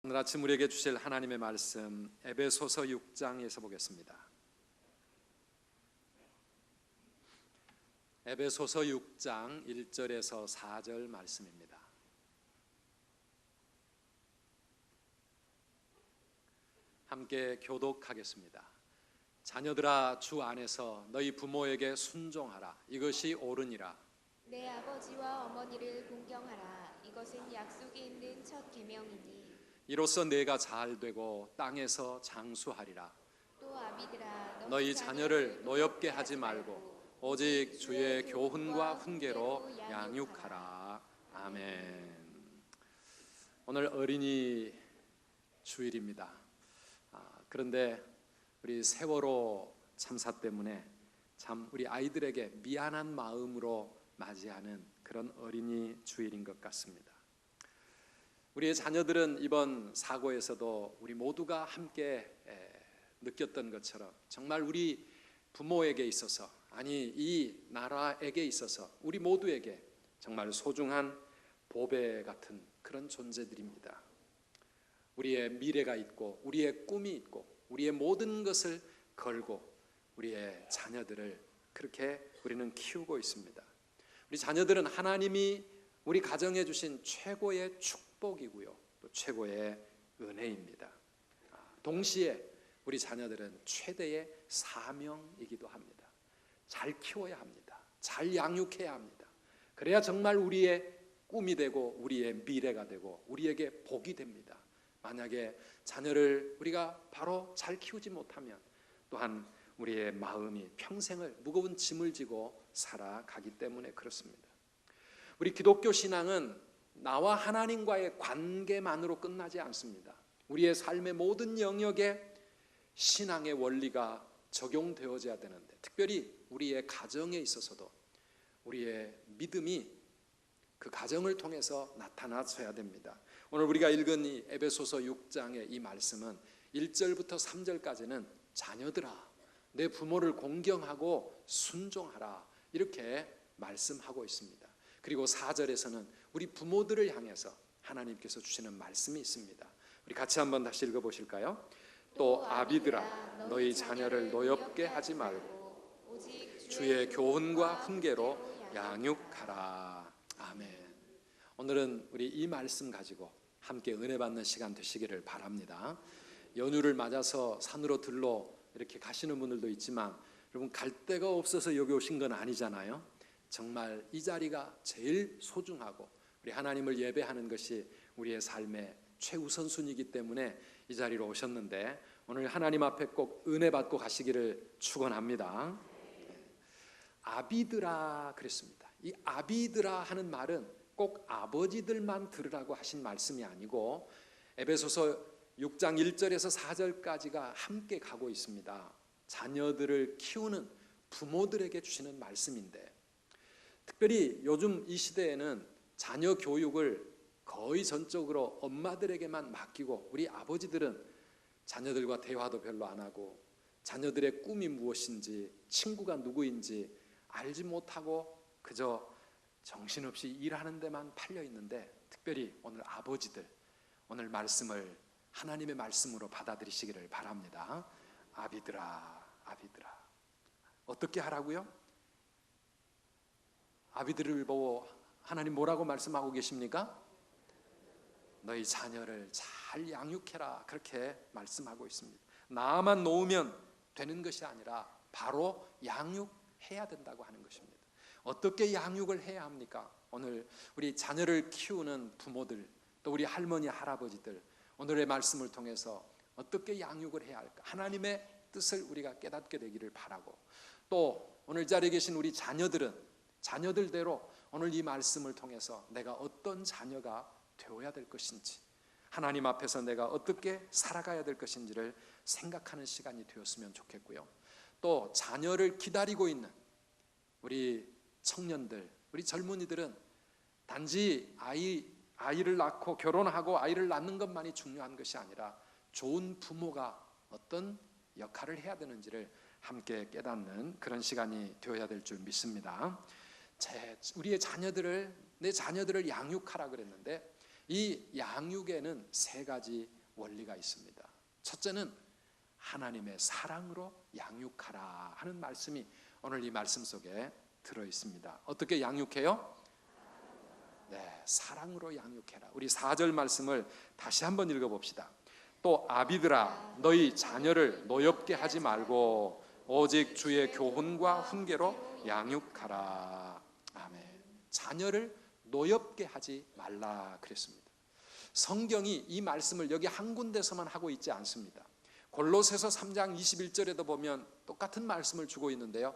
오늘 아침 우리에게 주실 하나님의 말씀 에베소서 6장에서 보겠습니다. 에베소서 6장 1절에서 4절 말씀입니다. 함께 교독하겠습니다. 자녀들아, 주 안에서 너희 부모에게 순종하라. 이것이 옳으니라. 내 아버지와 어머니를 공경하라. 이것은 약속이 있는 첫 계명이니. 이로써 내가 잘 되고 땅에서 장수하리라. 또 아비들아, 너희 자녀를 노엽게 하지 말고 오직 주의 교훈과 훈계로 양육하라. 아멘. 오늘 어린이 주일입니다. 그런데 우리 세월호 참사 때문에 참 우리 아이들에게 미안한 마음으로 맞이하는 그런 어린이 주일인 것 같습니다. 우리의 자녀들은 이번 사고에서도 우리 모두가 함께 느꼈던 것처럼 정말 우리 부모에게 있어서, 아니 이 나라에게 있어서 우리 모두에게 정말 소중한 보배 같은 그런 존재들입니다. 우리의 미래가 있고 우리의 꿈이 있고 우리의 모든 것을 걸고 우리의 자녀들을 그렇게 우리는 키우고 있습니다. 우리 자녀들은 하나님이 우리 가정에 주신 최고의 축복이고요, 또 최고의 은혜입니다. 동시에 우리 자녀들은 최대의 사명이기도 합니다. 잘 키워야 합니다. 잘 양육해야 합니다. 그래야 정말 우리의 꿈이 되고 우리의 미래가 되고 우리에게 복이 됩니다. 만약에 자녀를 우리가 바로 잘 키우지 못하면 또한 우리의 마음이 평생을 무거운 짐을 지고 살아가기 때문에 그렇습니다. 우리 기독교 신앙은 나와 하나님과의 관계만으로 끝나지 않습니다. 우리의 삶의 모든 영역에 신앙의 원리가 적용되어져야 되는데, 특별히 우리의 가정에 있어서도 우리의 믿음이 그 가정을 통해서 나타나서야 됩니다. 오늘 우리가 읽은 이 에베소서 6장의 이 말씀은 1절부터 3절까지는 자녀들아, 내 부모를 공경하고 순종하라, 이렇게 말씀하고 있습니다. 그리고 4절에서는 우리 부모들을 향해서 하나님께서 주시는 말씀이 있습니다. 우리 같이 한번 다시 읽어보실까요? 또 아비들아, 너희 자녀를 노엽게 하지 말고 오직 주의 교훈과 훈계로 양육하라. 아멘. 오늘은 우리 이 말씀 가지고 함께 은혜 받는 시간 되시기를 바랍니다. 연휴를 맞아서 산으로 들러 이렇게 가시는 분들도 있지만, 여러분 갈 데가 없어서 여기 오신 건 아니잖아요. 정말 이 자리가 제일 소중하고 우리 하나님을 예배하는 것이 우리의 삶의 최우선순위이기 때문에 이 자리로 오셨는데, 오늘 하나님 앞에 꼭 은혜 받고 가시기를 축원합니다. 아비들아 그랬습니다. 이 아비들아 하는 말은 꼭 아버지들만 들으라고 하신 말씀이 아니고 에베소서 6장 1절에서 4절까지가 함께 가고 있습니다. 자녀들을 키우는 부모들에게 주시는 말씀인데, 특별히 요즘 이 시대에는 자녀 교육을 거의 전적으로 엄마들에게만 맡기고 우리 아버지들은 자녀들과 대화도 별로 안 하고 자녀들의 꿈이 무엇인지 친구가 누구인지 알지 못하고 그저 정신없이 일하는 데만 팔려 있는데, 특별히 오늘 아버지들 오늘 말씀을 하나님의 말씀으로 받아들이시기를 바랍니다. 아비들아, 아비들아. 어떻게 하라고요? 아비들을 보고 하나님 뭐라고 말씀하고 계십니까? 너희 자녀를 잘 양육해라, 그렇게 말씀하고 있습니다. 나만 놓으면 되는 것이 아니라 바로 양육해야 된다고 하는 것입니다. 어떻게 양육을 해야 합니까? 오늘 우리 자녀를 키우는 부모들, 또 우리 할머니 할아버지들, 오늘의 말씀을 통해서 어떻게 양육을 해야 할까? 하나님의 뜻을 우리가 깨닫게 되기를 바라고, 또 오늘 자리에 계신 우리 자녀들은 자녀들대로 오늘 이 말씀을 통해서 내가 어떤 자녀가 되어야 될 것인지, 하나님 앞에서 내가 어떻게 살아가야 될 것인지를 생각하는 시간이 되었으면 좋겠고요. 또 자녀를 기다리고 있는 우리 청년들, 우리 젊은이들은 단지 아이를 낳고 결혼하고 아이를 낳는 것만이 중요한 것이 아니라 좋은 부모가 어떤 역할을 해야 되는지를 함께 깨닫는 그런 시간이 되어야 될 줄 믿습니다. 우리의 자녀들을, 내 자녀들을 양육하라 그랬는데 이 양육에는 세 가지 원리가 있습니다. 첫째는 하나님의 사랑으로 양육하라 하는 말씀이 오늘 이 말씀 속에 들어 있습니다. 어떻게 양육해요? 네, 사랑으로 양육해라. 우리 4절 말씀을 다시 한번 읽어봅시다. 또 아비들아 너희 자녀를 노엽게 하지 말고 오직 주의 교훈과 훈계로 양육하라. 아멘. 자녀를 노엽게 하지 말라 그랬습니다. 성경이 이 말씀을 여기 한 군데서만 하고 있지 않습니다. 골로새서 3장 21절에도 보면 똑같은 말씀을 주고 있는데요.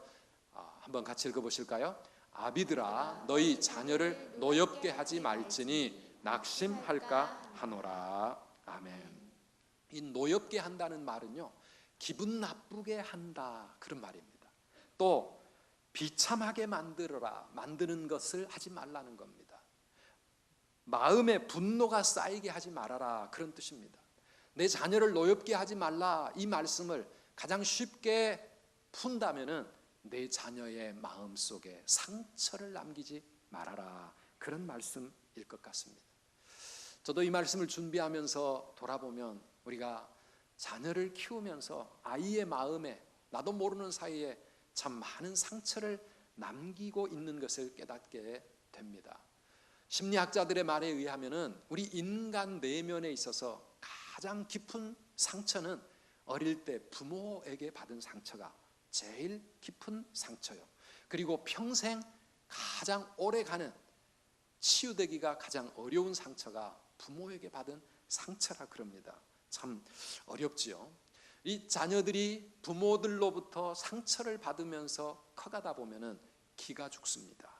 한번 같이 읽어보실까요? 아비들아 너희 자녀를 노엽게 하지 말지니 낙심할까 하노라. 아멘. 이 노엽게 한다는 말은요, 기분 나쁘게 한다 그런 말입니다. 또 비참하게 만드는 것을 하지 말라는 겁니다. 마음에 분노가 쌓이게 하지 말아라 그런 뜻입니다. 내 자녀를 노엽게 하지 말라 이 말씀을 가장 쉽게 푼다면은 내 자녀의 마음 속에 상처를 남기지 말아라 그런 말씀일 것 같습니다. 저도 이 말씀을 준비하면서 돌아보면 우리가 자녀를 키우면서 아이의 마음에 나도 모르는 사이에 참 많은 상처를 남기고 있는 것을 깨닫게 됩니다. 심리학자들의 말에 의하면은 우리 인간 내면에 있어서 가장 깊은 상처는 어릴 때 부모에게 받은 상처가 제일 깊은 상처요. 그리고 평생 가장 오래가는 치유되기가 가장 어려운 상처가 부모에게 받은 상처라 그럽니다. 참 어렵지요. 이 자녀들이 부모들로부터 상처를 받으면서 커가다 보면은 기가 죽습니다.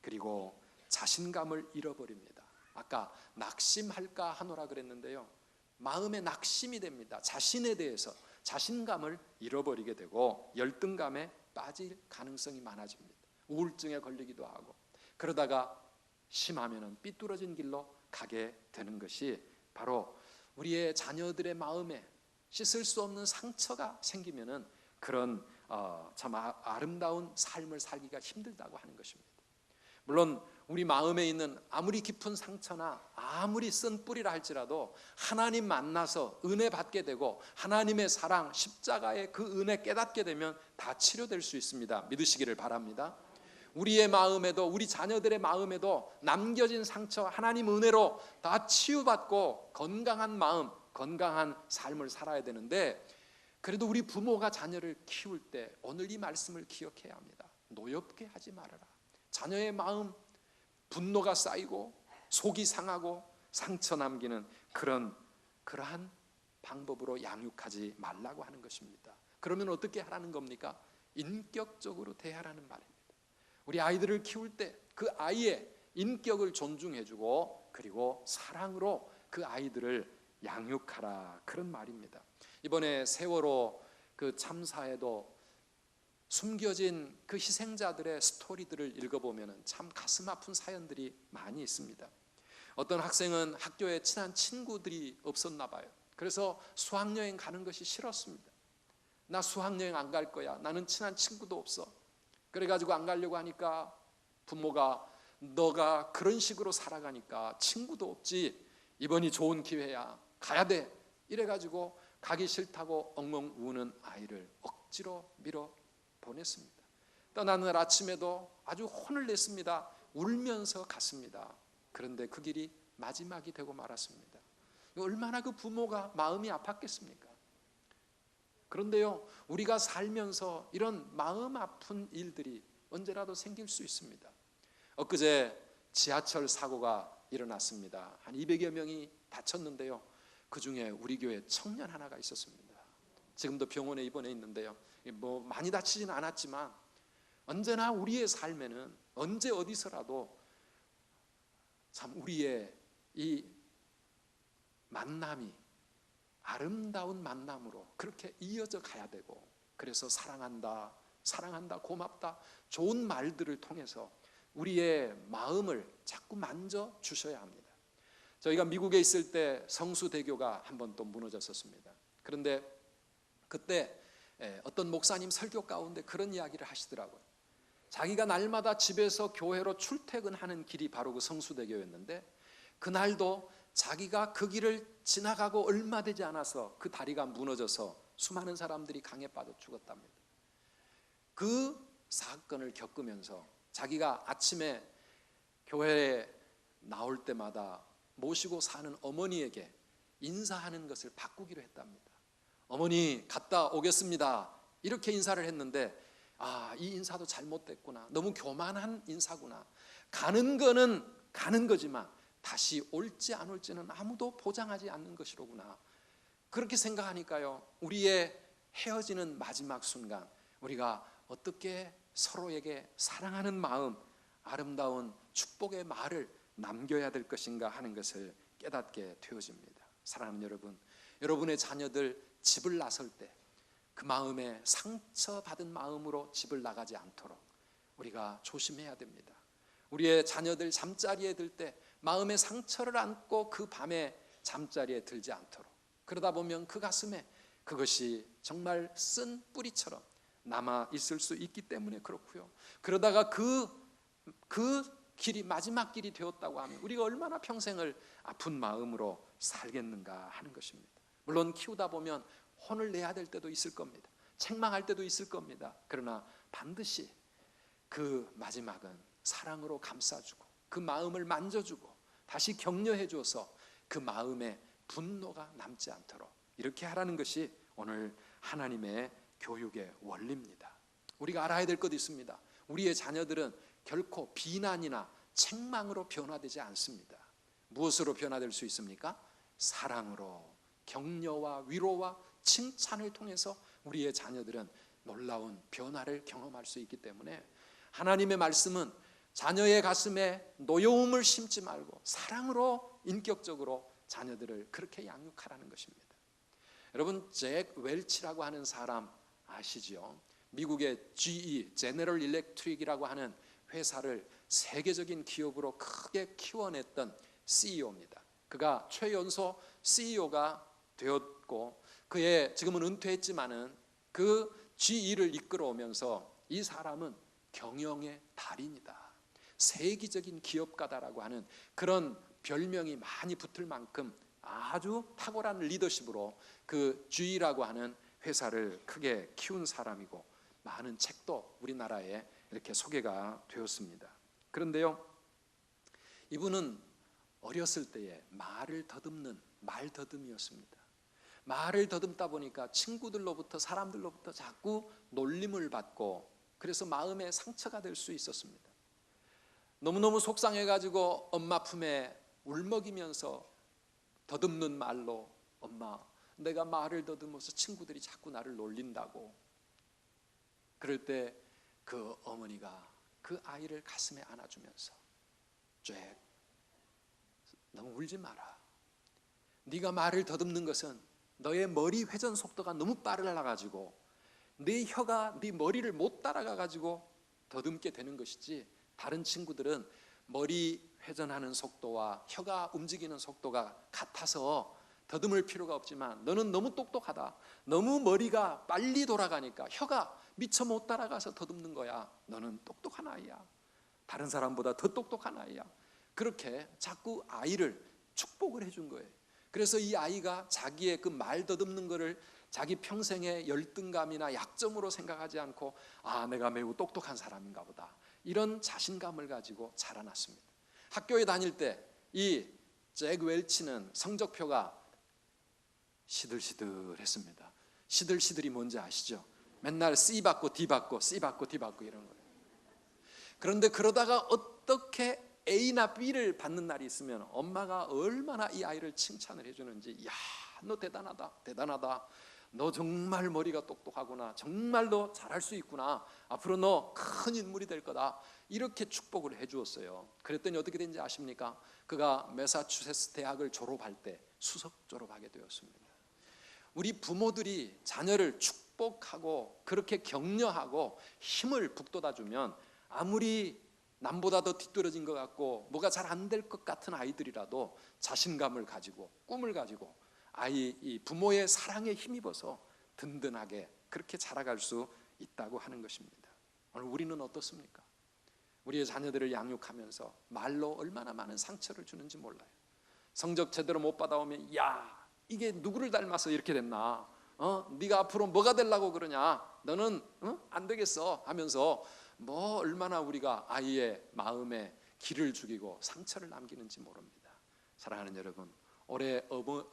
그리고 자신감을 잃어버립니다. 아까 낙심할까 하노라 그랬는데요, 마음에 낙심이 됩니다. 자신에 대해서 자신감을 잃어버리게 되고 열등감에 빠질 가능성이 많아집니다. 우울증에 걸리기도 하고 그러다가 심하면은 삐뚤어진 길로 가게 되는 것이 바로 우리의 자녀들의 마음에 씻을 수 없는 상처가 생기면은 그런 참 아름다운 삶을 살기가 힘들다고 하는 것입니다. 물론 우리 마음에 있는 아무리 깊은 상처나 아무리 쓴 뿌리라 할지라도 하나님 만나서 은혜 받게 되고 하나님의 사랑 십자가의 그 은혜 깨닫게 되면 다 치료될 수 있습니다. 믿으시기를 바랍니다. 우리의 마음에도 우리 자녀들의 마음에도 남겨진 상처 하나님 은혜로 다 치유받고 건강한 마음 건강한 삶을 살아야 되는데, 그래도 우리 부모가 자녀를 키울 때 오늘 이 말씀을 기억해야 합니다. 노엽게 하지 말아라. 자녀의 마음 분노가 쌓이고 속이 상하고 상처 남기는 그러한 방법으로 양육하지 말라고 하는 것입니다. 그러면 어떻게 하라는 겁니까? 인격적으로 대하라는 말입니다. 우리 아이들을 키울 때 그 아이의 인격을 존중해주고 그리고 사랑으로 그 아이들을 양육하라 그런 말입니다. 이번에 세월호 그 참사에도 숨겨진 그 희생자들의 스토리들을 읽어보면 참 가슴 아픈 사연들이 많이 있습니다. 어떤 학생은 학교에 친한 친구들이 없었나 봐요. 그래서 수학여행 가는 것이 싫었습니다. 나 수학여행 안 갈 거야. 나는 친한 친구도 없어. 그래가지고 안 가려고 하니까 부모가 너가 그런 식으로 살아가니까 친구도 없지. 이번이 좋은 기회야. 가야 돼. 이래가지고 가기 싫다고 엉엉 우는 아이를 억지로 밀어 보냈습니다. 떠나는 날 아침에도 아주 혼을 냈습니다. 울면서 갔습니다. 그런데 그 길이 마지막이 되고 말았습니다. 얼마나 그 부모가 마음이 아팠겠습니까? 그런데요, 우리가 살면서 이런 마음 아픈 일들이 언제라도 생길 수 있습니다. 엊그제 지하철 사고가 일어났습니다. 한 200여 명이 다쳤는데요, 그 중에 우리 교회 청년 하나가 있었습니다. 지금도 병원에 입원해 있는데요, 뭐 많이 다치지는 않았지만 언제나 우리의 삶에는 언제 어디서라도 참 우리의 이 만남이 아름다운 만남으로 그렇게 이어져 가야 되고, 그래서 사랑한다, 사랑한다, 고맙다, 좋은 말들을 통해서 우리의 마음을 자꾸 만져 주셔야 합니다. 저희가 미국에 있을 때 성수대교가 한번 또 무너졌었습니다. 그런데 그때 어떤 목사님 설교 가운데 그런 이야기를 하시더라고요. 자기가 날마다 집에서 교회로 출퇴근하는 길이 바로 그 성수대교였는데 그날도 자기가 그 길을 지나가고 얼마 되지 않아서 그 다리가 무너져서 수많은 사람들이 강에 빠져 죽었답니다. 그 사건을 겪으면서 자기가 아침에 교회에 나올 때마다 모시고 사는 어머니에게 인사하는 것을 바꾸기로 했답니다. 어머니 갔다 오겠습니다. 이렇게 인사를 했는데 이 인사도 잘못됐구나. 너무 교만한 인사구나. 가는 거는 가는 거지만 다시 올지 안 올지는 아무도 보장하지 않는 것이로구나. 그렇게 생각하니까요, 우리의 헤어지는 마지막 순간 우리가 어떻게 서로에게 사랑하는 마음, 아름다운 축복의 말을 남겨야 될 것인가 하는 것을 깨닫게 되어집니다. 사랑하는 여러분, 여러분의 자녀들 집을 나설 때 그 마음에 상처받은 마음으로 집을 나가지 않도록 우리가 조심해야 됩니다. 우리의 자녀들 잠자리에 들 때 마음의 상처를 안고 그 밤에 잠자리에 들지 않도록, 그러다 보면 그 가슴에 그것이 정말 쓴 뿌리처럼 남아 있을 수 있기 때문에 그렇고요. 그러다가 그 길이 마지막 길이 되었다고 하면 우리가 얼마나 평생을 아픈 마음으로 살겠는가 하는 것입니다. 물론 키우다 보면 혼을 내야 될 때도 있을 겁니다. 책망할 때도 있을 겁니다. 그러나 반드시 그 마지막은 사랑으로 감싸주고 그 마음을 만져주고 다시 격려해 줘서 그 마음에 분노가 남지 않도록 이렇게 하라는 것이 오늘 하나님의 교육의 원리입니다. 우리가 알아야 될 것도 있습니다. 우리의 자녀들은 결코 비난이나 책망으로 변화되지 않습니다. 무엇으로 변화될 수 있습니까? 사랑으로, 격려와 위로와 칭찬을 통해서 우리의 자녀들은 놀라운 변화를 경험할 수 있기 때문에 하나님의 말씀은 자녀의 가슴에 노여움을 심지 말고 사랑으로 인격적으로 자녀들을 그렇게 양육하라는 것입니다. 여러분, 잭 웰치라고 하는 사람 아시지요? 미국의 GE, 제너럴 일렉트릭이라고 하는 회사를 세계적인 기업으로 크게 키워냈던 CEO입니다. 그가 최연소 CEO가 되었고 그의 지금은 은퇴했지만은 그 GE를 이끌어오면서 이 사람은 경영의 달인이다, 세계적인 기업가다라고 하는 그런 별명이 많이 붙을 만큼 아주 탁월한 리더십으로 그 GE라고 하는 회사를 크게 키운 사람이고 많은 책도 우리나라에 이렇게 소개가 되었습니다. 그런데요, 이분은 어렸을 때에 말을 더듬는 말더듬이었습니다. 말을 더듬다 보니까 친구들로부터 사람들로부터 자꾸 놀림을 받고 그래서 마음에 상처가 될 수 있었습니다. 너무너무 속상해가지고 엄마 품에 울먹이면서 더듬는 말로 엄마, 내가 말을 더듬어서 친구들이 자꾸 나를 놀린다고. 그럴 때 그 어머니가 그 아이를 가슴에 안아주면서 쫙, 너무 울지 마라. 네가 말을 더듬는 것은 너의 머리 회전 속도가 너무 빨라가지고 네 혀가 네 머리를 못 따라가가지고 더듬게 되는 것이지, 다른 친구들은 머리 회전하는 속도와 혀가 움직이는 속도가 같아서 더듬을 필요가 없지만 너는 너무 똑똑하다. 너무 머리가 빨리 돌아가니까 혀가 미처 못 따라가서 더듬는 거야. 너는 똑똑한 아이야. 다른 사람보다 더 똑똑한 아이야. 그렇게 자꾸 아이를 축복을 해준 거예요. 그래서 이 아이가 자기의 그 말 더듬는 거를 자기 평생의 열등감이나 약점으로 생각하지 않고 내가 매우 똑똑한 사람인가 보다, 이런 자신감을 가지고 자라났습니다. 학교에 다닐 때 이 잭 웰치는 성적표가 시들시들했습니다. 시들시들이 뭔지 아시죠? 맨날 C 받고 D 받고 C 받고 D 받고 이런 거예요. 그런데 그러다가 어떻게 A나 B를 받는 날이 있으면 엄마가 얼마나 이 아이를 칭찬을 해주는지, 야, 너 대단하다, 대단하다. 너 정말 머리가 똑똑하구나. 정말 너 잘할 수 있구나. 앞으로 너 큰 인물이 될 거다. 이렇게 축복을 해주었어요. 그랬더니 어떻게 된지 아십니까? 그가 매사추세츠 대학을 졸업할 때 수석 졸업하게 되었습니다. 우리 부모들이 자녀를 축복하고 그렇게 격려하고 힘을 북돋아주면 아무리 남보다 더 뒤떨어진 것 같고 뭐가 잘 안 될 것 같은 아이들이라도 자신감을 가지고 꿈을 가지고 이 부모의 사랑에 힘입어서 든든하게 그렇게 자라갈 수 있다고 하는 것입니다. 오늘 우리는 어떻습니까? 우리의 자녀들을 양육하면서 말로 얼마나 많은 상처를 주는지 몰라요. 성적 제대로 못 받아오면 야 이게 누구를 닮아서 이렇게 됐나, 네가 앞으로 뭐가 되려고 그러냐, 너는 안 되겠어 하면서 뭐 얼마나 우리가 아이의 마음에 기를 죽이고 상처를 남기는지 모릅니다. 사랑하는 여러분, 올해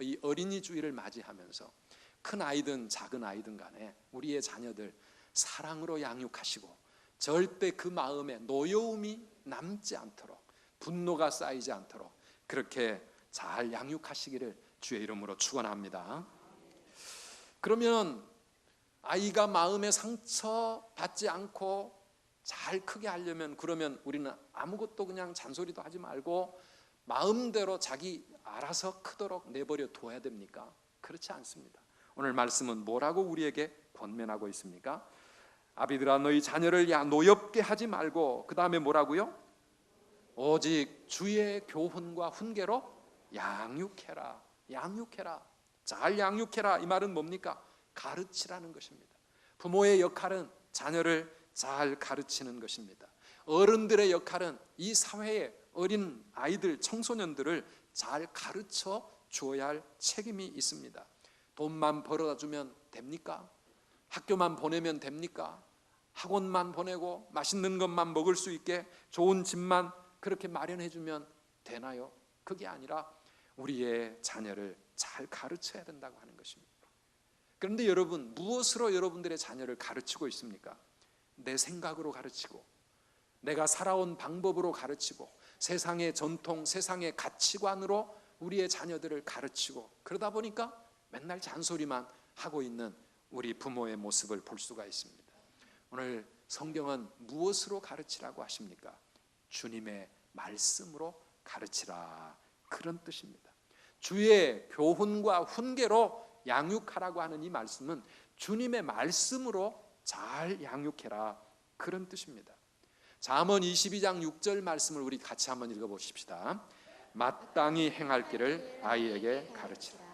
이 어린이 주일을 맞이하면서 큰 아이든 작은 아이든 간에 우리의 자녀들 사랑으로 양육하시고 절대 그 마음에 노여움이 남지 않도록, 분노가 쌓이지 않도록 그렇게 잘 양육하시기를 주의 이름으로 축원합니다. 그러면 아이가 마음에 상처 받지 않고 잘 크게 하려면, 그러면 우리는 아무것도 그냥 잔소리도 하지 말고 마음대로 자기 알아서 크도록 내버려 둬야 됩니까? 그렇지 않습니다. 오늘 말씀은 뭐라고 우리에게 권면하고 있습니까? 아비들아 너희 자녀를 노엽게 하지 말고, 그 다음에 뭐라고요? 오직 주의 교훈과 훈계로 양육해라. 양육해라. 잘 양육해라. 이 말은 뭡니까? 가르치라는 것입니다. 부모의 역할은 자녀를 잘 가르치는 것입니다. 어른들의 역할은 이 사회의 어린 아이들, 청소년들을 잘 가르쳐 주어야 할 책임이 있습니다. 돈만 벌어다 주면 됩니까? 학교만 보내면 됩니까? 학원만 보내고 맛있는 것만 먹을 수 있게 좋은 집만 그렇게 마련해 주면 되나요? 그게 아니라 우리의 자녀를 잘 가르쳐야 된다고 하는 것입니다. 그런데 여러분, 무엇으로 여러분들의 자녀를 가르치고 있습니까? 내 생각으로 가르치고, 내가 살아온 방법으로 가르치고, 세상의 전통, 세상의 가치관으로 우리의 자녀들을 가르치고, 그러다 보니까 맨날 잔소리만 하고 있는 우리 부모의 모습을 볼 수가 있습니다. 오늘 성경은 무엇으로 가르치라고 하십니까? 주님의 말씀으로 가르치라, 그런 뜻입니다. 주의 교훈과 훈계로 양육하라고 하는 이 말씀은 주님의 말씀으로 잘 양육해라, 그런 뜻입니다. 잠언 22장 6절 말씀을 우리 같이 한번 읽어보십시다. 마땅히 행할 길을 아이에게 가르치라.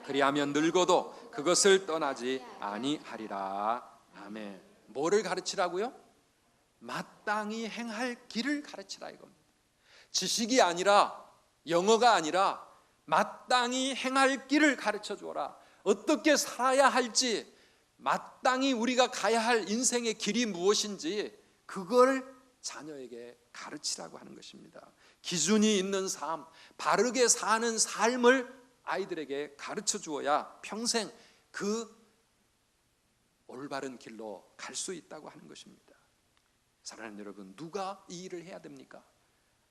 그리하면 늙어도 그것을 떠나지 아니하리라. 아멘. 뭐를 가르치라고요? 마땅히 행할 길을 가르치라 이겁니다. 지식이 아니라, 영어가 아니라 마땅히 행할 길을 가르쳐 주어라. 어떻게 살아야 할지, 마땅히 우리가 가야 할 인생의 길이 무엇인지 그걸 자녀에게 가르치라고 하는 것입니다. 기준이 있는 삶, 바르게 사는 삶을 아이들에게 가르쳐 주어야 평생 그 올바른 길로 갈 수 있다고 하는 것입니다. 사랑하는 여러분, 누가 이 일을 해야 됩니까?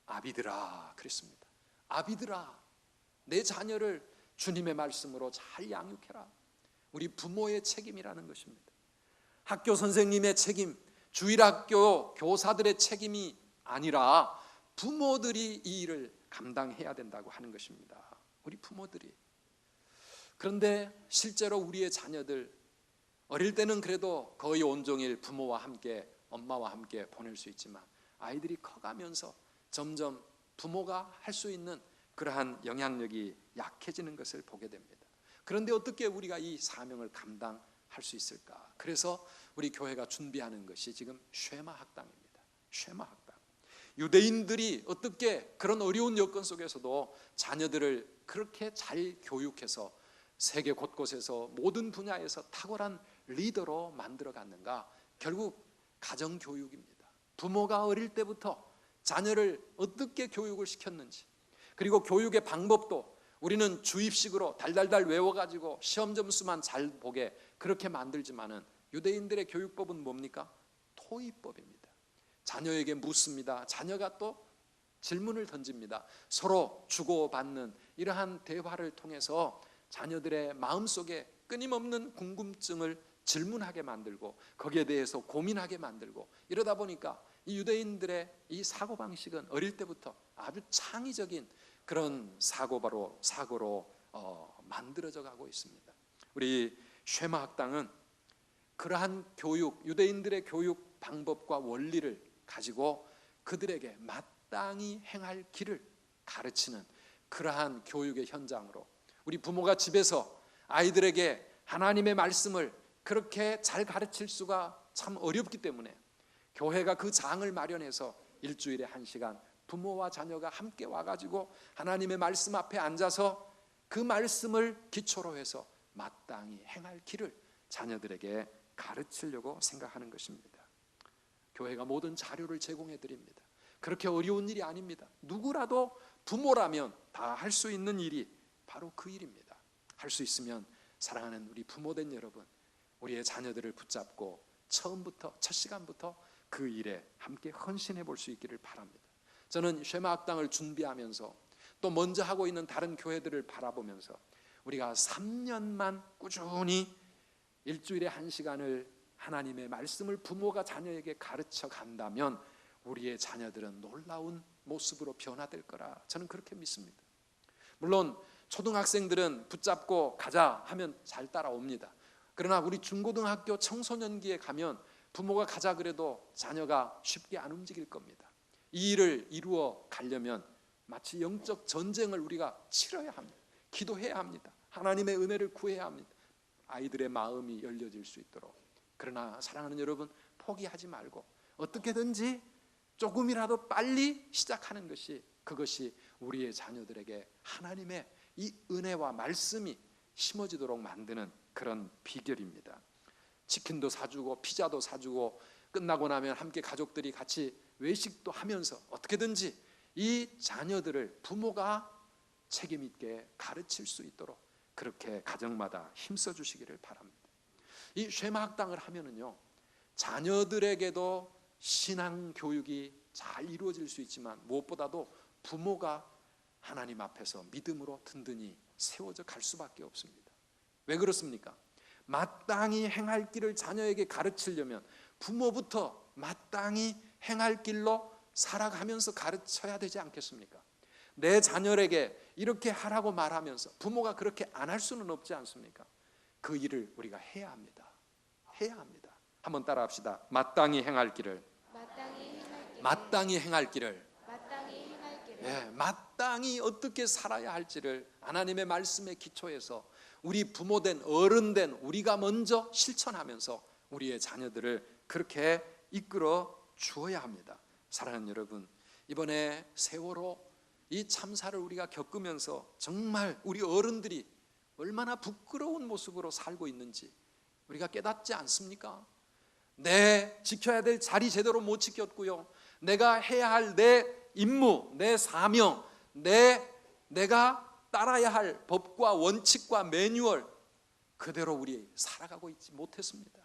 아비들아 그랬습니다. 아비들아, 내 자녀를 주님의 말씀으로 잘 양육해라. 우리 부모의 책임이라는 것입니다. 학교 선생님의 책임, 주일학교 교사들의 책임이 아니라 부모들이 이 일을 감당해야 된다고 하는 것입니다. 우리 부모들이. 그런데 실제로 우리의 자녀들, 어릴 때는 그래도 거의 온종일 부모와 함께, 엄마와 함께 보낼 수 있지만 아이들이 커가면서 점점 부모가 할 수 있는 그러한 영향력이 약해지는 것을 보게 됩니다. 그런데 어떻게 우리가 이 사명을 감당할 수 있을까? 그래서 우리 교회가 준비하는 것이 지금 쉐마 학당입니다. 쉐마 학당. 유대인들이 어떻게 그런 어려운 여건 속에서도 자녀들을 그렇게 잘 교육해서 세계 곳곳에서 모든 분야에서 탁월한 리더로 만들어 갔는가? 결국 가정교육입니다. 부모가 어릴 때부터 자녀를 어떻게 교육을 시켰는지, 그리고 교육의 방법도 우리는 주입식으로 달달달 외워가지고 시험 점수만 잘 보게 그렇게 만들지만은 유대인들의 교육법은 뭡니까? 토의법입니다. 자녀에게 묻습니다. 자녀가 또 질문을 던집니다. 서로 주고받는 이러한 대화를 통해서 자녀들의 마음속에 끊임없는 궁금증을 질문하게 만들고 거기에 대해서 고민하게 만들고, 이러다 보니까 이 유대인들의 이 사고방식은 어릴 때부터 아주 창의적인 그런 사고로 만들어져 가고 있습니다. 우리 쉐마 학당은 그러한 교육, 유대인들의 교육 방법과 원리를 가지고 그들에게 마땅히 행할 길을 가르치는 그러한 교육의 현장으로, 우리 부모가 집에서 아이들에게 하나님의 말씀을 그렇게 잘 가르칠 수가 참 어렵기 때문에 교회가 그 장을 마련해서 일주일에 1시간 부모와 자녀가 함께 와가지고 하나님의 말씀 앞에 앉아서 그 말씀을 기초로 해서 마땅히 행할 길을 자녀들에게 가르치려고 생각하는 것입니다. 교회가 모든 자료를 제공해 드립니다. 그렇게 어려운 일이 아닙니다. 누구라도 부모라면 다 할 수 있는 일이 바로 그 일입니다. 할 수 있으면 사랑하는 우리 부모된 여러분, 우리의 자녀들을 붙잡고 처음부터 첫 시간부터 그 일에 함께 헌신해 볼 수 있기를 바랍니다. 저는 쉐마학당을 준비하면서 또 먼저 하고 있는 다른 교회들을 바라보면서 우리가 3년만 꾸준히 일주일에 1시간을 하나님의 말씀을 부모가 자녀에게 가르쳐 간다면 우리의 자녀들은 놀라운 모습으로 변화될 거라 저는 그렇게 믿습니다. 물론 초등학생들은 붙잡고 가자 하면 잘 따라옵니다. 그러나 우리 중고등학교 청소년기에 가면 부모가 가자 그래도 자녀가 쉽게 안 움직일 겁니다. 이 일을 이루어 가려면 마치 영적 전쟁을 우리가 치러야 합니다. 기도해야 합니다. 하나님의 은혜를 구해야 합니다. 아이들의 마음이 열려질 수 있도록. 그러나 사랑하는 여러분, 포기하지 말고 어떻게든지 조금이라도 빨리 시작하는 것이, 그것이 우리의 자녀들에게 하나님의 이 은혜와 말씀이 심어지도록 만드는 그런 비결입니다. 치킨도 사주고 피자도 사주고 끝나고 나면 함께 가족들이 같이 외식도 하면서 어떻게든지 이 자녀들을 부모가 책임 있게 가르칠 수 있도록 그렇게 가정마다 힘써 주시기를 바랍니다. 이 쉐마학당을 하면은요, 자녀들에게도 신앙 교육이 잘 이루어질 수 있지만 무엇보다도 부모가 하나님 앞에서 믿음으로 든든히 세워져 갈 수밖에 없습니다. 왜 그렇습니까? 마땅히 행할 길을 자녀에게 가르치려면 부모부터 마땅히 행할 길로 살아가면서 가르쳐야 되지 않겠습니까? 내 자녀에게 이렇게 하라고 말하면서 부모가 그렇게 안 할 수는 없지 않습니까? 그 일을 우리가 해야 합니다. 해야 합니다. 한번 따라 합시다. 마땅히 행할 길을. 마땅히 행할 길을. 예, 마땅히 어떻게 살아야 할지를 하나님의 말씀의 기초에서 우리 부모된 어른된 우리가 먼저 실천하면서 우리의 자녀들을 그렇게 이끌어 주어야 합니다. 사랑하는 여러분, 이번에 세월호 이 참사를 우리가 겪으면서 정말 우리 어른들이 얼마나 부끄러운 모습으로 살고 있는지 우리가 깨닫지 않습니까? 내 지켜야 될 자리 제대로 못 지켰고요, 내가 해야 할 내 임무, 내 사명, 내가 따라야 할 법과 원칙과 매뉴얼 그대로 우리 살아가고 있지 못했습니다.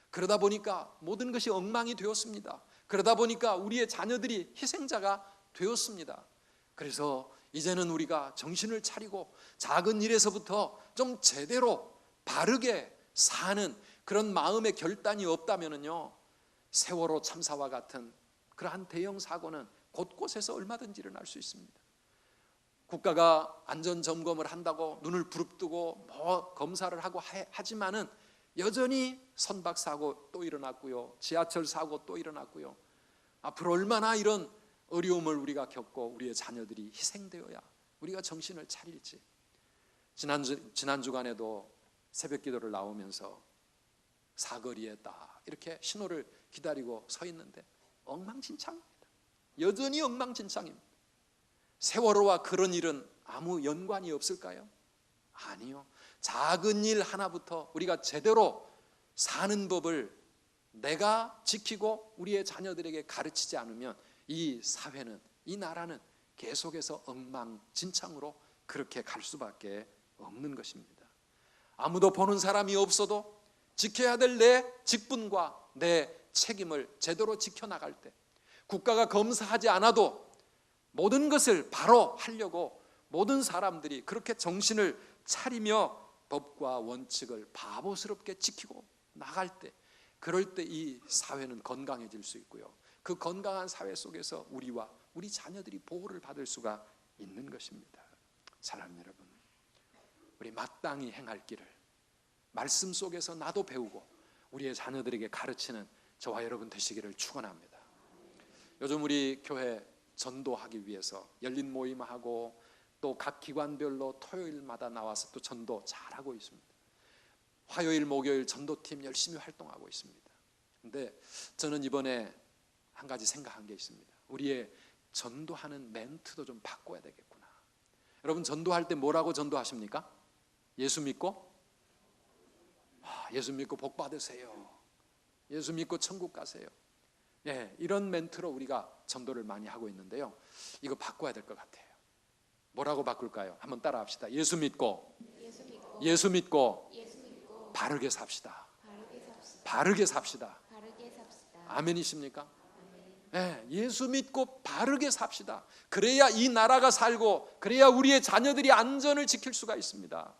그러다 보니까 모든 것이 엉망이 되었습니다. 그러다 보니까 우리의 자녀들이 희생자가 되었습니다. 그래서 이제는 우리가 정신을 차리고 작은 일에서부터 좀 제대로 바르게 사는 그런 마음의 결단이 없다면요, 세월호 참사와 같은 그러한 대형 사고는 곳곳에서 얼마든지 일어날 수 있습니다. 국가가 안전점검을 한다고 눈을 부릅뜨고 검사를 하고 하지만은 여전히 선박사고 또 일어났고요, 지하철 사고 또 일어났고요. 앞으로 얼마나 이런 어려움을 우리가 겪고 우리의 자녀들이 희생되어야 우리가 정신을 차릴지. 지난 주간에도 새벽 기도를 나오면서 사거리에 딱 이렇게 신호를 기다리고 서 있는데 엉망진창입니다. 여전히 엉망진창입니다. 세월호와 그런 일은 아무 연관이 없을까요? 아니요. 작은 일 하나부터 우리가 제대로 사는 법을 내가 지키고 우리의 자녀들에게 가르치지 않으면 이 사회는, 이 나라는 계속해서 엉망진창으로 그렇게 갈 수밖에 없는 것입니다. 아무도 보는 사람이 없어도 지켜야 될 내 직분과 내 책임을 제대로 지켜나갈 때, 국가가 검사하지 않아도 모든 것을 바로 하려고 모든 사람들이 그렇게 정신을 차리며 법과 원칙을 바보스럽게 지키고 나갈 때, 그럴 때 이 사회는 건강해질 수 있고요, 그 건강한 사회 속에서 우리와 우리 자녀들이 보호를 받을 수가 있는 것입니다. 사랑하는 여러분, 우리 마땅히 행할 길을 말씀 속에서 나도 배우고 우리의 자녀들에게 가르치는 저와 여러분 되시기를 축원합니다. 요즘 우리 교회 전도하기 위해서 열린 모임하고 또 각 기관별로 토요일마다 나와서 또 전도 잘하고 있습니다. 화요일 목요일 전도팀 열심히 활동하고 있습니다. 근데 저는 이번에 한 가지 생각한 게 있습니다. 우리의 전도하는 멘트도 좀 바꿔야 되겠구나. 여러분, 전도할 때 뭐라고 전도하십니까? 예수 믿고 예수 믿고 복 받으세요. 예수 믿고 천국 가세요. 예, 이런 멘트로 우리가 전도를 많이 하고 있는데요, 이거 바꿔야 될 것 같아요. 뭐라고 바꿀까요? 한번 따라 합시다. 예수 믿고 바르게 삽시다. 바르게 삽시다. 아멘이십니까? 예, 예수 믿고 바르게 삽시다. 그래야 이 나라가 살고, 그래야 우리의 자녀들이 안전을 지킬 수가 있습니다.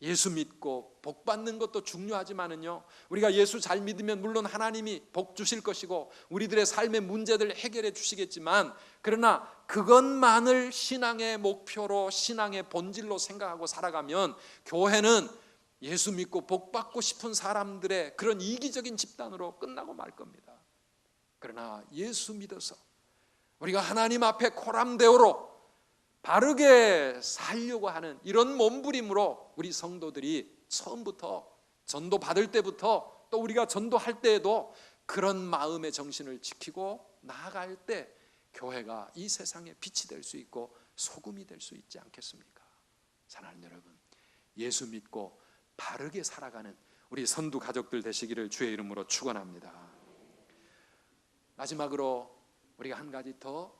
예수 믿고 복 받는 것도 중요하지만은요, 우리가 예수 잘 믿으면 물론 하나님이 복 주실 것이고 우리들의 삶의 문제들 해결해 주시겠지만, 그러나 그것만을 신앙의 목표로, 신앙의 본질로 생각하고 살아가면 교회는 예수 믿고 복 받고 싶은 사람들의 그런 이기적인 집단으로 끝나고 말 겁니다. 그러나 예수 믿어서 우리가 하나님 앞에 코람데오로 바르게 살려고 하는 이런 몸부림으로 우리 성도들이 처음부터 전도 받을 때부터, 또 우리가 전도할 때에도 그런 마음의 정신을 지키고 나아갈 때 교회가 이 세상에 빛이 될 수 있고 소금이 될 수 있지 않겠습니까? 사랑하는 여러분, 예수 믿고 바르게 살아가는 우리 선두 가족들 되시기를 주의 이름으로 축원합니다. 마지막으로 우리가 한 가지 더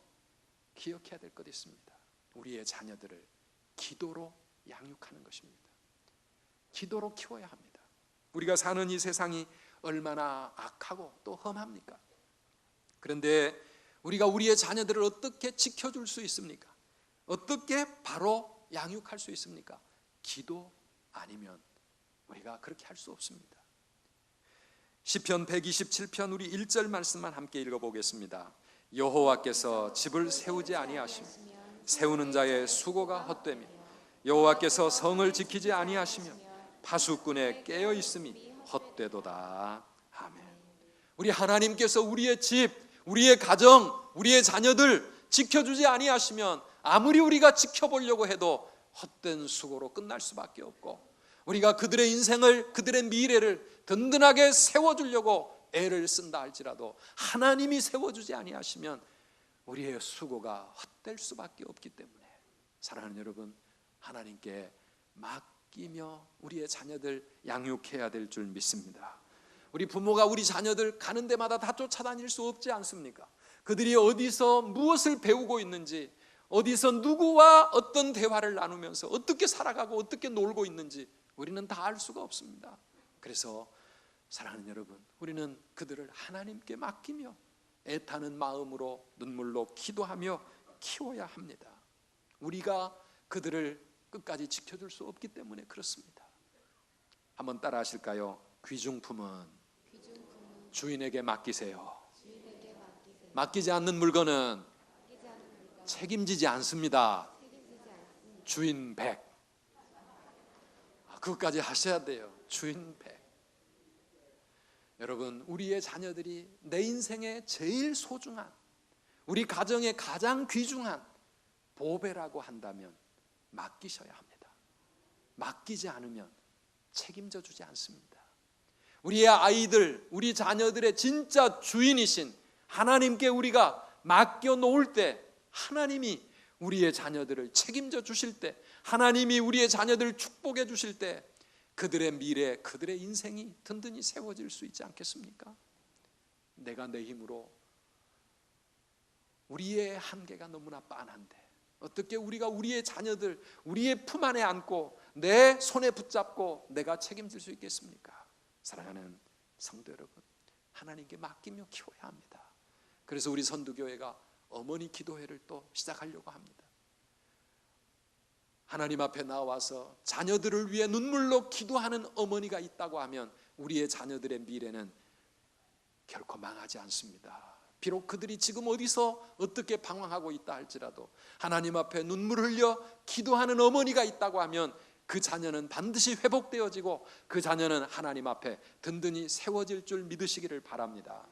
기억해야 될 것이 있습니다. 우리의 자녀들을 기도로 양육하는 것입니다. 기도로 키워야 합니다. 우리가 사는 이 세상이 얼마나 악하고 또 험합니까? 그런데 우리가 우리의 자녀들을 어떻게 지켜줄 수 있습니까? 어떻게 바로 양육할 수 있습니까? 기도 아니면 우리가 그렇게 할 수 없습니다. 시편 127편 우리 1절 말씀만 함께 읽어보겠습니다. 여호와께서 집을 세우지 아니하시며 세우는 자의 수고가 헛되며, 여호와께서 성을 지키지 아니하시며 파수꾼의 깨어 있음이 헛되도다. 아멘. 우리 하나님께서 우리의 집, 우리의 가정, 우리의 자녀들 지켜주지 아니하시면 아무리 우리가 지켜보려고 해도 헛된 수고로 끝날 수밖에 없고, 우리가 그들의 인생을, 그들의 미래를 든든하게 세워주려고 애를 쓴다 할지라도 하나님이 세워주지 아니하시면 우리의 수고가 헛될 수밖에 없기 때문에, 사랑하는 여러분, 하나님께 맡기며 우리의 자녀들 양육해야 될 줄 믿습니다. 우리 부모가 우리 자녀들 가는 데마다 다 쫓아다닐 수 없지 않습니까? 그들이 어디서 무엇을 배우고 있는지, 어디서 누구와 어떤 대화를 나누면서 어떻게 살아가고 어떻게 놀고 있는지 우리는 다 알 수가 없습니다. 그래서 사랑하는 여러분, 우리는 그들을 하나님께 맡기며 애타는 마음으로 눈물로 기도하며 키워야 합니다. 우리가 그들을 끝까지 지켜줄 수 없기 때문에 그렇습니다. 한번 따라 하실까요? 귀중품은 주인에게 맡기세요. 맡기지 않는 물건은 책임지지 않습니다. 주인 100. 그것까지 하셔야 돼요. 주인 100. 여러분, 우리의 자녀들이 내 인생의 제일 소중한, 우리 가정의 가장 귀중한 보배라고 한다면 맡기셔야 합니다. 맡기지 않으면 책임져 주지 않습니다. 우리의 아이들, 우리 자녀들의 진짜 주인이신 하나님께 우리가 맡겨 놓을 때, 하나님이 우리의 자녀들을 책임져 주실 때, 하나님이 우리의 자녀들을 축복해 주실 때 그들의 미래, 그들의 인생이 든든히 세워질 수 있지 않겠습니까? 내가 내 힘으로, 우리의 한계가 너무나 빤한데 어떻게 우리가 우리의 자녀들 우리의 품 안에 안고 내 손에 붙잡고 내가 책임질 수 있겠습니까? 사랑하는 성도 여러분, 하나님께 맡기며 키워야 합니다. 그래서 우리 선두교회가 어머니 기도회를 또 시작하려고 합니다. 하나님 앞에 나와서 자녀들을 위해 눈물로 기도하는 어머니가 있다고 하면 우리의 자녀들의 미래는 결코 망하지 않습니다. 비록 그들이 지금 어디서 어떻게 방황하고 있다 할지라도 하나님 앞에 눈물 흘려 기도하는 어머니가 있다고 하면 그 자녀는 반드시 회복되어지고 그 자녀는 하나님 앞에 든든히 세워질 줄 믿으시기를 바랍니다.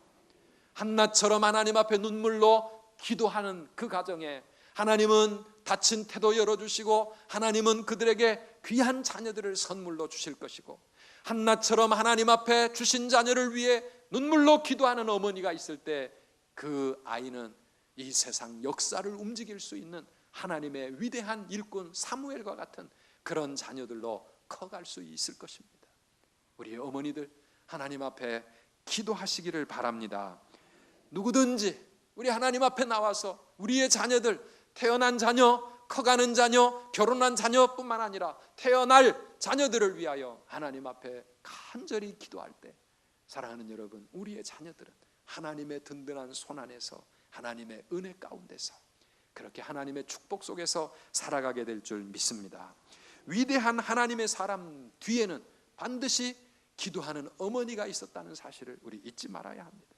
한나처럼 하나님 앞에 눈물로 기도하는 그 가정에 하나님은 닫힌 태도 열어주시고 하나님은 그들에게 귀한 자녀들을 선물로 주실 것이고, 한나처럼 하나님 앞에 주신 자녀를 위해 눈물로 기도하는 어머니가 있을 때 그 아이는 이 세상 역사를 움직일 수 있는 하나님의 위대한 일꾼 사무엘과 같은 그런 자녀들로 커갈 수 있을 것입니다. 우리 어머니들 하나님 앞에 기도하시기를 바랍니다. 누구든지 우리 하나님 앞에 나와서 우리의 자녀들, 태어난 자녀, 커가는 자녀, 결혼한 자녀뿐만 아니라 태어날 자녀들을 위하여 하나님 앞에 간절히 기도할 때, 사랑하는 여러분, 우리의 자녀들은 하나님의 든든한 손 안에서, 하나님의 은혜 가운데서 그렇게 하나님의 축복 속에서 살아가게 될 줄 믿습니다. 위대한 하나님의 사람 뒤에는 반드시 기도하는 어머니가 있었다는 사실을 우리 잊지 말아야 합니다.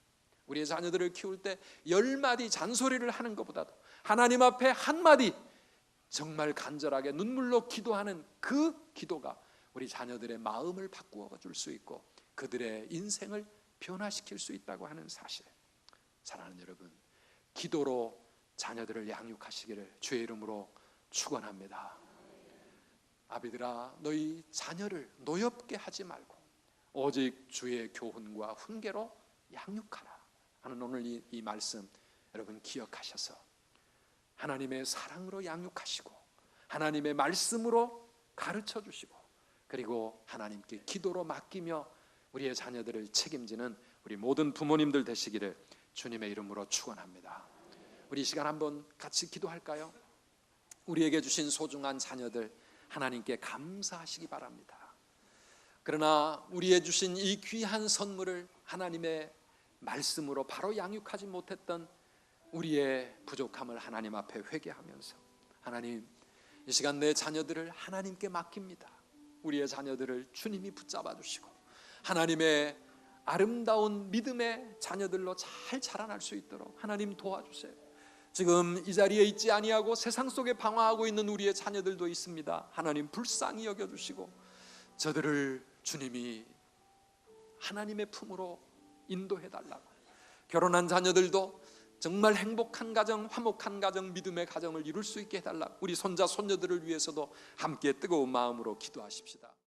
우리의 자녀들을 키울 때 10마디 잔소리를 하는 것보다도 하나님 앞에 한마디 정말 간절하게 눈물로 기도하는 그 기도가 우리 자녀들의 마음을 바꾸어 줄 수 있고 그들의 인생을 변화시킬 수 있다고 하는 사실, 사랑하는 여러분, 기도로 자녀들을 양육하시기를 주의 이름으로 축원합니다. 아비들아, 너희 자녀를 노엽게 하지 말고 오직 주의 교훈과 훈계로 양육하라 하는 오늘 이 말씀 여러분 기억하셔서 하나님의 사랑으로 양육하시고 하나님의 말씀으로 가르쳐 주시고 그리고 하나님께 기도로 맡기며 우리의 자녀들을 책임지는 우리 모든 부모님들 되시기를 주님의 이름으로 축원합니다. 우리 이 시간 한번 같이 기도할까요? 우리에게 주신 소중한 자녀들 하나님께 감사하시기 바랍니다. 그러나 우리의 주신 이 귀한 선물을 하나님의 말씀으로 바로 양육하지 못했던 우리의 부족함을 하나님 앞에 회개하면서, 하나님, 이 시간 내 자녀들을 하나님께 맡깁니다. 우리의 자녀들을 주님이 붙잡아 주시고 하나님의 아름다운 믿음의 자녀들로 잘 자라날 수 있도록 하나님 도와주세요. 지금 이 자리에 있지 아니하고 세상 속에 방황하고 있는 우리의 자녀들도 있습니다. 하나님 불쌍히 여겨주시고 저들을 주님이 하나님의 품으로 인도해달라고, 결혼한 자녀들도 정말 행복한 가정, 화목한 가정, 믿음의 가정을 이룰 수 있게 해달라고 우리 손자 손녀들을 위해서도 함께 뜨거운 마음으로 기도하십시다.